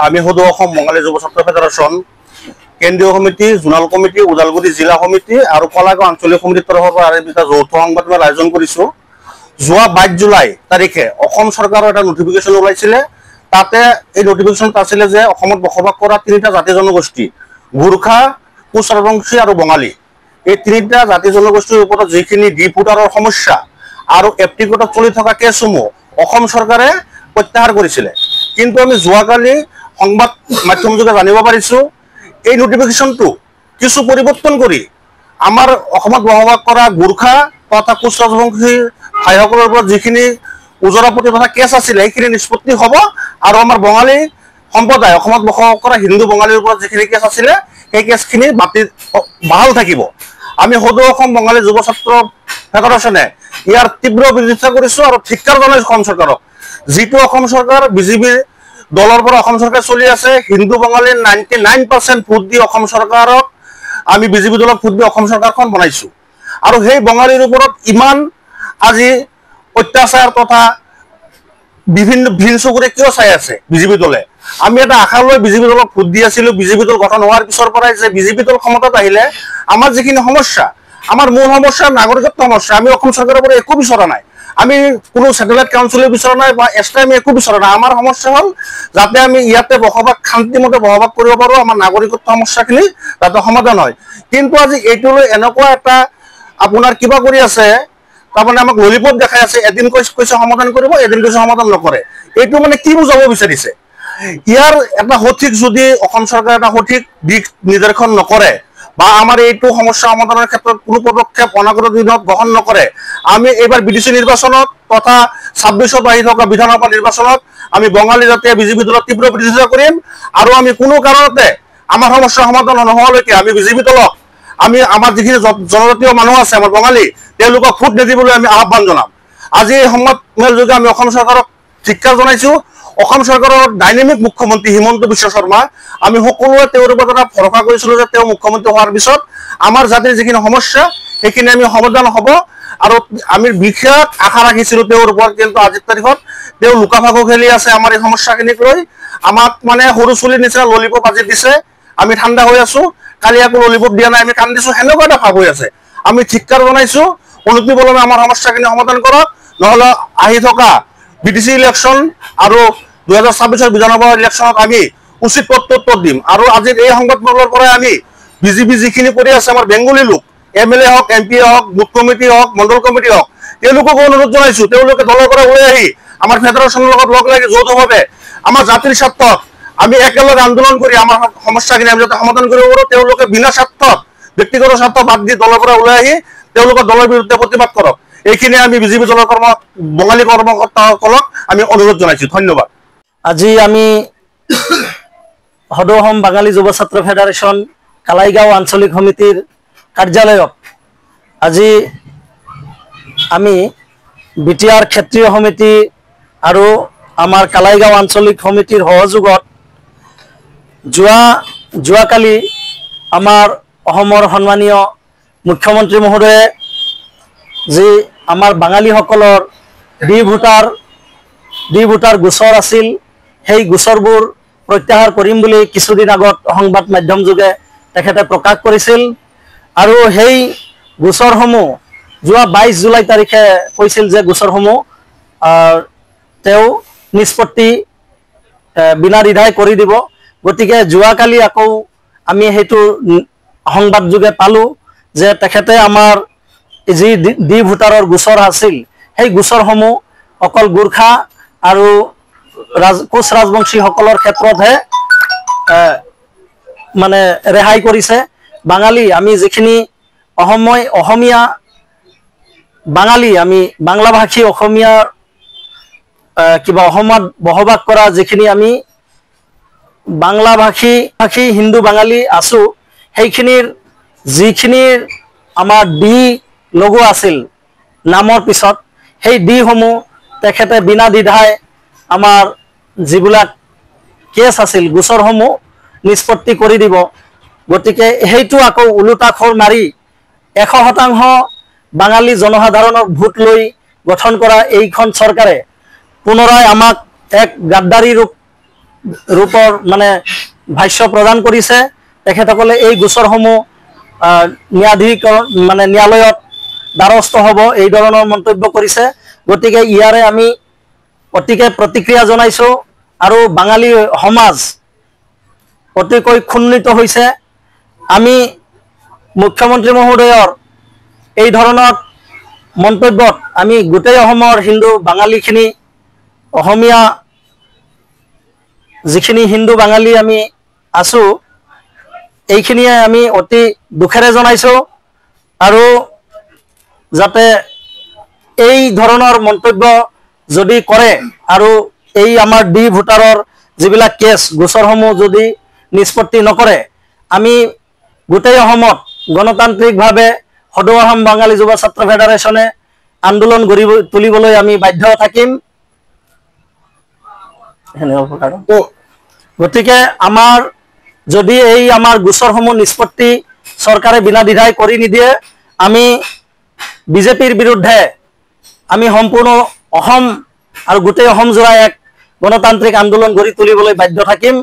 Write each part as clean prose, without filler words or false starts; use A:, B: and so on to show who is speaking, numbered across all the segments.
A: আমি সদৌ অসম বঙালী যুৱ ছাত্ৰ ফেডাৰেশ্যন কেন্দ্ৰীয় সমিতি, জোনাল কমিটি, ওদালগুৰি জিলা সমিতি আৰু কলাগাঁও আঞ্চলিক সমিতিৰ তৰফৰ পৰা এটা যৌথ সংবাদমেল আয়োজন কৰিছোঁ। যোৱা 22 জুলাই তাৰিখে অসম চৰকাৰৰ এটা নটিফিকেশ্যন ওলাইছিলে। তাতে এই নটিফিকেশ্যনটো আছিলে যে অসমত বসবাস কৰা 3টা জাতি জনগোষ্ঠী গোৰ্খা, কোচ ৰাজবংশী আৰু বঙালী, এই 3টা জাতি জনগোষ্ঠীৰ ওপৰত যিখিনি ডিপুটাৰৰ সমস্যা আৰু এপ্টিকোটত চলি থকা কেছসমূহ অসম চৰকাৰে প্ৰত্যাহাৰ কৰিছিলে। কিন্তু আমি যোৱাকালি সংবাদ মাধ্যমযোগে জানিব পাৰিছোঁ এই নটিফিকেশ্যনটো কিছু পৰিৱৰ্তন কৰি আমাৰ অসমত বসবাস কৰা গোৰ্খা তথা কোচ ৰাজবংশী ভাইসকলৰ ওপৰত যিখিনি ওজৰাপতি তথা কেছ আছিলে সেইখিনি নিষ্পত্তি হ'ব আৰু আমাৰ বঙালী সম্প্ৰদায় অসমত বসবাস কৰা হিন্দু বঙালীৰ ওপৰত যিখিনি কেছ আছিলে সেই কেছখিনি বাহাল থাকিব। আমি সদৌ অসম বঙালী যুৱ ছাত্ৰ ফেডাৰেশ্যনে ইয়াৰ তীব্ৰ বিৰোধিতা কৰিছোঁ আৰু ধিক্কাৰ জনাইছোঁ অসম চৰকাৰক। যিটো অসম চৰকাৰ বিজেপি দলৰ পৰা অসম চৰকাৰ চলি আছে, হিন্দু বঙালী 99% ভোট দি অসম চৰকাৰক আমি বিজেপি দলক ভোট দি অসম চৰকাৰখন বনাইছোঁ। আৰু সেই বঙালীৰ ওপৰত ইমান আজি অত্যাচাৰ তথা বিভিন্ন ভিন চকুৰে কিয় চাই আছে বিজেপি দলে? আমি এটা আশা লৈ বিজেপি দলক ভোট দি আছিলোঁ। বিজেপি দল গঠন হোৱাৰ পিছৰ পৰাই যে বিজেপি দল ক্ষমতাত আহিলে আমাৰ যিখিনি সমস্যা, আমাৰ মূল সমস্যা নাগৰিকত্ব সমস্যা, আমি অসম চৰকাৰৰ পৰা একো বিচৰা নাই। আমি কোনো ছেটেলাইট কাউন্সিলে বিচৰা নাই বা এক্সট্ৰা আমি একো বিচৰা নাই। আমাৰ সমস্যা হ'ল যাতে আমি ইয়াতে বসবাস শান্তিমতে বসবাস কৰিব পাৰোঁ, আমাৰ নাগৰিকত্ব সমস্যাখিনি যাতে সমাধান হয়। কিন্তু আজি এইটোলৈ এনেকুৱা এটা আপোনাৰ কিবা কৰি আছে, তাৰমানে আমাক ললিপপ দেখাই আছে, এদিন কৈছে সমাধান কৰিব, এদিন কৈছে সমাধান নকৰে। এইটো মানে কি বুজাব বিচাৰিছে? ইয়াৰ এটা সঠিক যদি অসম চৰকাৰে এটা সঠিক দিশ নিৰ্দেশন নকৰে বা আমাৰ এইটো সমস্যা সমাধানৰ ক্ষেত্ৰত কোনো পদক্ষেপ অনাগত দিনত গ্ৰহণ নকৰে, আমি এইবাৰ বিডিচি নিৰ্বাচনত তথা 26ত আহি থকা বিধানসভা নিৰ্বাচনত আমি বঙালী জাতিয়ে বিজেপি দলক তীব্ৰ বিৰোধিতা কৰিম। আৰু আমি কোনো কাৰণতে আমাৰ সমস্যা সমাধান নোহোৱালৈকে আমি বিজেপি দলক আমাৰ যিখিনি জনজাতীয় মানুহ আছে আমাৰ বঙালী, তেওঁলোকক ভোট নিদিবলৈ আমি আহ্বান জনাম। আজি এই সংবাদমেল যোগে আমি অসম চৰকাৰক ধিক্কাৰ জনাইছোঁ। অসম চৰকাৰৰ ডাইনামিক মুখ্যমন্ত্ৰী হিমন্ত বিশ্ব শৰ্মা, আমি সকলোৱে তেওঁৰ ওপৰত এটা ভৰসা কৰিছিলোঁ যে তেওঁ মুখ্যমন্ত্ৰী হোৱাৰ পিছত আমাৰ জাতিৰ যিখিনি সমস্যা সেইখিনি আমি সমাধান হ'ব আৰু আমি বিশেষ আশা ৰাখিছিলোঁ তেওঁৰ ওপৰত। কিন্তু আজিৰ তাৰিখত তেওঁ লুকা-ভাকু খেলি আছে আমাৰ এই সমস্যাখিনিক লৈ। আমাক মানে সৰু চুলিৰ নিচিনা ললিপপ আজি দিছে, আমি ঠাণ্ডা হৈ আছোঁ, কালি আকৌ ললিপপ দিয়া নাই আমি কান্দিছোঁ, সেনেকুৱা এটা ভাৱ হৈ আছে। আমি ধিক্কাৰ জনাইছোঁ, অনতিপলমে আমাৰ সমস্যাখিনি সমাধান কৰক, নহ'লে আহি থকা বিডিচি ইলেকশ্যন আৰু 2026 বিধানসভা ইলেকশ্যনত আমি উচিত প্ৰত্যুত্তৰ দিম। আৰু আজিৰ এই সংবাদমেলৰ পৰাই আমি বিজেপি যিখিনি কৰি আছে আমাৰ বেংগলী লোক, MLA হওক, MP হওক, বুথ কমিটি হওক, মণ্ডল কমিটি হওক, তেওঁলোককো অনুৰোধ জনাইছোঁ তেওঁলোকে দলৰ পৰা ওলাই আহি আমাৰ ফেডাৰেশ্যনৰ লগত লগ লাগি যৌথভাৱে আমাৰ জাতিৰ স্বাৰ্থত আমি একেলগে আন্দোলন কৰি আমাৰ সমস্যাখিনি আমি যাতে সমাধান কৰিব পাৰোঁ। তেওঁলোকে বিনা স্বাৰ্থত ব্যক্তিগত স্বাৰ্থ বাদ দি দলৰ পৰা ওলাই আহি তেওঁলোকৰ দলৰ বিৰুদ্ধে প্ৰতিবাদ কৰক। এইখিনি আমি বিজেপি দলৰ বঙালী কৰ্মকৰ্তাসকলক আমি অনুৰোধ জনাইছোঁ। ধন্যবাদ।
B: আজি আমি সদৌ অসম বাঙালী যুৱ ছাত্ৰ ফেডাৰেশ্যন কালাইগাঁও আঞ্চলিক সমিতিৰ কাৰ্যালয়ত আজি আমি BTR ক্ষেত্ৰীয় সমিতি আৰু আমাৰ কালাইগাঁও আঞ্চলিক সমিতিৰ সহযোগত যোৱাকালি আমাৰ অসমৰ সন্মানীয় মুখ্যমন্ত্ৰী মহোদয়ে যি আমাৰ বাঙালীসকলৰ ডি ভোটাৰ গোচৰ আছিল সেই গোচৰবোৰ প্ৰত্যাহাৰ কৰিম বুলি কিছুদিন আগত সংবাদ মাধ্যম যোগে তেখেতে প্ৰকাশ কৰিছিল। আৰু সেই গোচৰসমূহ যোৱা 22 জুলাই তাৰিখে কৈছিল যে গোচৰসমূহ তেওঁ নিষ্পত্তি বিনা দ্বিধাই কৰি দিব। গতিকে যোৱাকালি আকৌ আমি সেইটো সংবাদ যোগে পালোঁ যে তেখেতে আমাৰ যি ডি ভোটাৰৰ গোচৰ আছিল সেই গোচৰসমূহ অকল গোৰ্খা আৰু কোচ ৰাজবংশীসকলৰ ক্ষেত্ৰতহে মানে ৰেহাই কৰিছে। বাঙালী আমি যিখিনি অসমীয়া বাঙালী আমি বাংলাভাষী অসমীয়া কিবা অসমত বসবাস কৰা যিখিনি আমি বাংলাভাষী হিন্দু বাঙালী আছোঁ, সেইখিনিৰ যিখিনিৰ আমাৰ ডি লগো আছিল নামৰ পিছত সেই ডিসমূহ তেখেতে বিনা দ্বিধাই আমাৰ যিবিলাক কেছ আছিল গোচৰসমূহ নিষ্পত্তি কৰি দিব। গতিকে সেইটো আকৌ ওলোটা খৰ মাৰি 100% বাঙালী জনসাধাৰণৰ ভোট লৈ গঠন কৰা এইখন চৰকাৰে পুনৰাই আমাক এক গাদ্দাৰী ৰূপ ৰূপৰ মানে ভাষ্য প্ৰদান কৰিছে তেখেতসকলে এই গোচৰসমূহ ন্যায়াধীকৰণ মানে ন্যায়ালয়ত দ্বাৰস্থ হ'ব এই ধৰণৰ মন্তব্য কৰিছে গতিকে ইয়াৰে আমি অতিকে প্ৰতিক্ৰিয়া জনাইছো আৰু বাঙালী সমাজ অতিকৈ ক্ষুণ্ণিত হৈছে আমি মুখ্যমন্ত্ৰী মহোদয়ৰ এই ধৰণৰ মন্তব্যত আমি গোটেই অসমৰ হিন্দু বাঙালীখিনি অসমীয়া যিখিনি হিন্দু বাঙালী আমি আছো এইখিনিয়ে আমি অতি দুখেৰে জনাইছো আৰু যাতে এই ধৰণৰ মন্তব্য যদি কৰে আৰু এই আমাৰ ডি ভোটাৰৰ যিবিলাক কেছ গোচৰসমূহ যদি নিষ্পত্তি নকৰে আমি গোটেই অসমত গণতান্ত্ৰিকভাৱে সদৌ অসম বাঙালী যুৱ ছাত্ৰ ফেডাৰেশ্যনে আন্দোলন গঢ়ি তুলিবলৈ আমি বাধ্য থাকিম গতিকে আমাৰ যদি এই আমাৰ গোচৰসমূহ নিষ্পত্তি চৰকাৰে বিনা দ্বিধাই কৰি নিদিয়ে আমি বিজেপিৰ বিৰুদ্ধে আমি সম্পূৰ্ণ অসম আৰু গোটেই অসম জোৰা এক গণতান্ত্ৰিক আন্দোলন গঢ়ি তুলিবলৈ বাধ্য থাকিম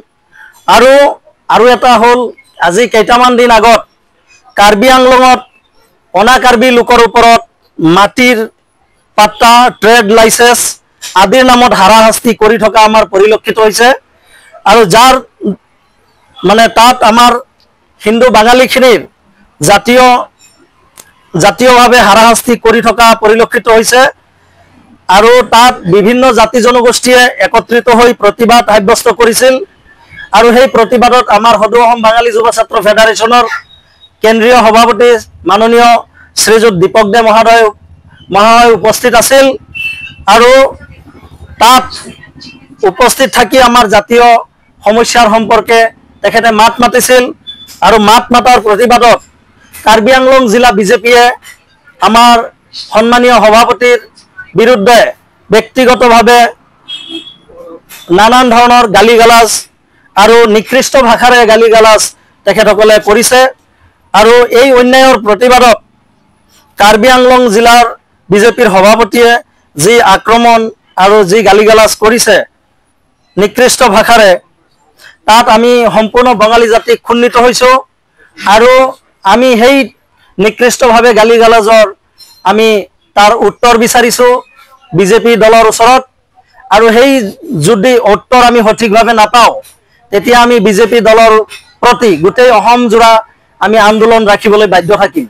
B: আৰু এটা হ'ল আজি কেইটামান দিন আগত কাৰ্বি আংলঙত অনা কাৰ্বি লোকৰ ওপৰত মাটিৰ পাট্টা ট্ৰেড লাইসেন্স আদিৰ নামত হাৰাশাস্তি কৰি থকা আমাৰ পৰিলক্ষিত হৈছে আৰু যাৰ মানে তাত আমাৰ হিন্দু বাঙালীখিনিৰ জাতীয়ভাৱে হাৰাশাস্তি কৰি থকা পৰিলক্ষিত হৈছে আৰু তাত বিভিন্ন জাতি জনগোষ্ঠীয়ে একত্ৰিত হৈ প্ৰতিবাদ সাব্যস্ত কৰিছিল আৰু সেই প্ৰতিবাদত আমাৰ সদৌ অসম বাঙালী যুৱ ছাত্ৰ ফেডাৰেশ্যনৰ কেন্দ্ৰীয় সভাপতি মাননীয় শ্ৰীযুত দীপক দে মহোদয় উপস্থিত আছিল আৰু তাত উপস্থিত থাকি আমাৰ জাতীয় সমস্যাৰ সম্পৰ্কে তেখেতে মাত মাতিছিল আৰু মাত মাতাৰ প্ৰতিবাদত কাৰ্বি আংলং জিলা বিজেপিয়ে আমাৰ সন্মানীয় সভাপতিৰ বিৰুদ্ধে ব্যক্তিগতভাৱে নানান ধৰণৰ গালিগালাজ আৰু নিকৃষ্ট ভাষাৰে গালিগালাজ তেখেতসকলে কৰিছে আৰু এই অন্যায়ৰ প্ৰতিবাদত কাৰ্বি আংলং জিলাৰ বিজেপিৰ সভাপতিয়ে যি আক্ৰমণ আৰু যি গালিগালাজ কৰিছে নিকৃষ্ট ভাষাৰে তাত আমি সম্পূৰ্ণ বাঙালী জাতি ক্ষুণ্ণিত হৈছো আৰু আমি সেই নিকৃষ্টভাৱে গালিগালাজৰ আমি তাৰ উত্তৰ বিচাৰিছো বিজেপি দলৰ ওচৰত আৰু সেই যদি উত্তৰ আমি সঠিকভাৱে নাপাওঁ তেতিয়া আমি বিজেপি দলৰ প্ৰতি গোটেই অসম জোৰা আমি আন্দোলন ৰাখিবলৈ বাধ্য থাকিম